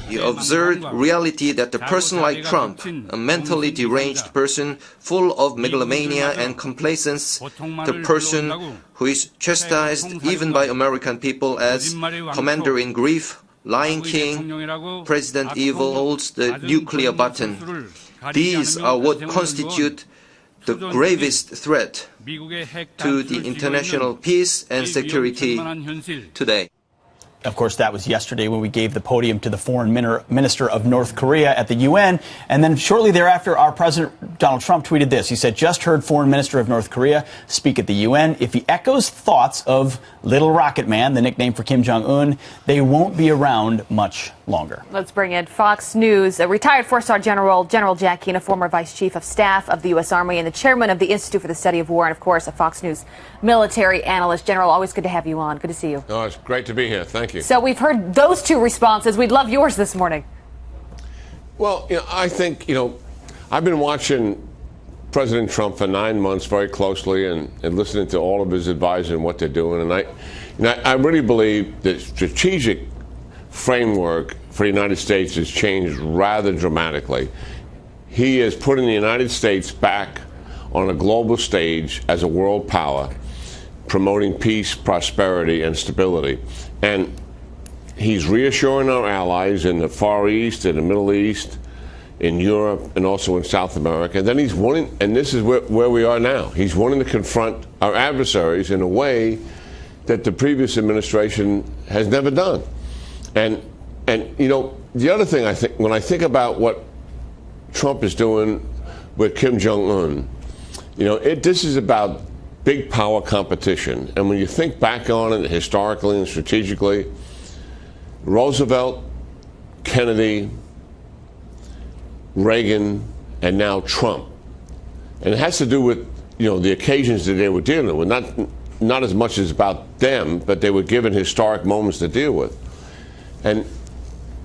the absurd reality that a person like Trump, a mentally deranged person full of megalomania and complacence, the person who is chastised even by American people as commander-in-chief, Lion King, President Evil holds the nuclear button. These are what constitute the gravest threat to the international peace and security today. Of course, that was yesterday when we gave the podium to the foreign minister of North Korea at the UN. And then shortly thereafter, our president, Donald Trump, tweeted this. He said, just heard foreign minister of North Korea speak at the UN. If he echoes thoughts of Little Rocket Man, the nickname for Kim Jong-un, they won't be around much longer. Let's bring in Fox News. A retired four-star General Jack Keane, a former Vice Chief of Staff of the U.S. Army and the chairman of the Institute for the Study of War, and, of course, a Fox News military analyst. General, always good to have you on. Good to see you. Oh, it's great to be here. Thank you. So we've heard those two responses. We'd love yours this morning. Well, I think, I've been watching President Trump for 9 months very closely and listening to all of his advisors and what they're doing. And I really believe the strategic framework for the United States has changed rather dramatically. He is putting the United States back on a global stage as a world power, promoting peace, prosperity, and stability. And he's reassuring our allies in the Far East, in the Middle East, in Europe, and also in South America. And then he's wanting, and this is where we are now, he's wanting to confront our adversaries in a way that the previous administration has never done. And the other thing I think, when I think about what Trump is doing with Kim Jong-un, this is about big power competition. And when you think back on it historically and strategically, Roosevelt, Kennedy, Reagan, and now Trump. And it has to do with, the occasions that they were dealing with. Not as much as about them, but they were given historic moments to deal with. And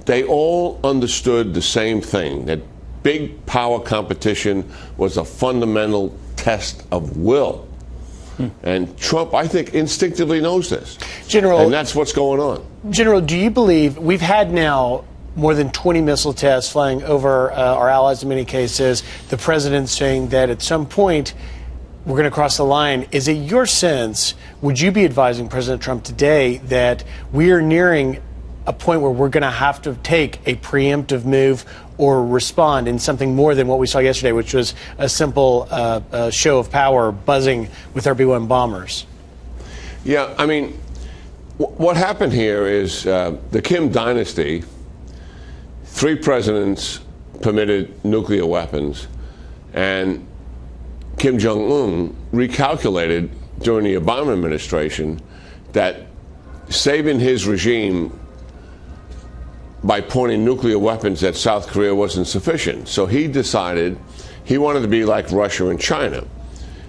they all understood the same thing, that big power competition was a fundamental test of will. And Trump, I think, instinctively knows this. General, and that's what's going on. General, do you believe we've had now more than 20 missile tests flying over our allies in many cases, the president saying that at some point we're going to cross the line. Is it your sense, would you be advising President Trump today that we are nearing a point where we're going to have to take a preemptive move or respond in something more than what we saw yesterday, which was a simple show of power buzzing with our B-1 bombers? Yeah, I mean, what happened here is the Kim dynasty, 3 presidents permitted nuclear weapons, and Kim Jong-un recalculated during the Obama administration that saving his regime by pointing nuclear weapons at South Korea wasn't sufficient. So he decided he wanted to be like Russia and China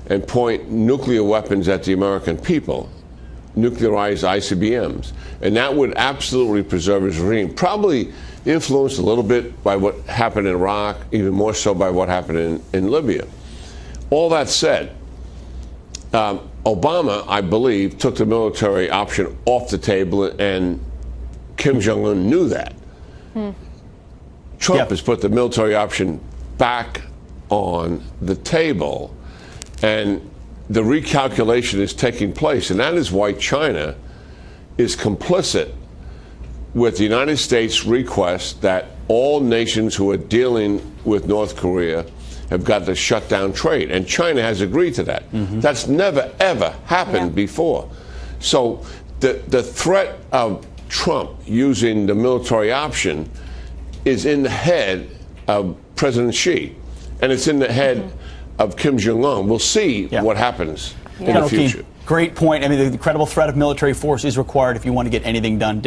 and point nuclear weapons at the American people, nuclearized ICBMs. And that would absolutely preserve his regime, probably influenced a little bit by what happened in Iraq, even more so by what happened in Libya. All that said, Obama, I believe, took the military option off the table, and Kim Jong-un knew that. Trump has put the military option back on the table, and the recalculation is taking place, and that is why China is complicit with the United States' request that all nations who are dealing with North Korea have got to shut down trade, and China has agreed to that. That's never, ever happened before. So the threat of Trump using the military option is in the head of President Xi, and it's in the head of Kim Jong-un. We'll see what happens in the future. Great point. I mean, the credible threat of military force is required if you want to get anything done.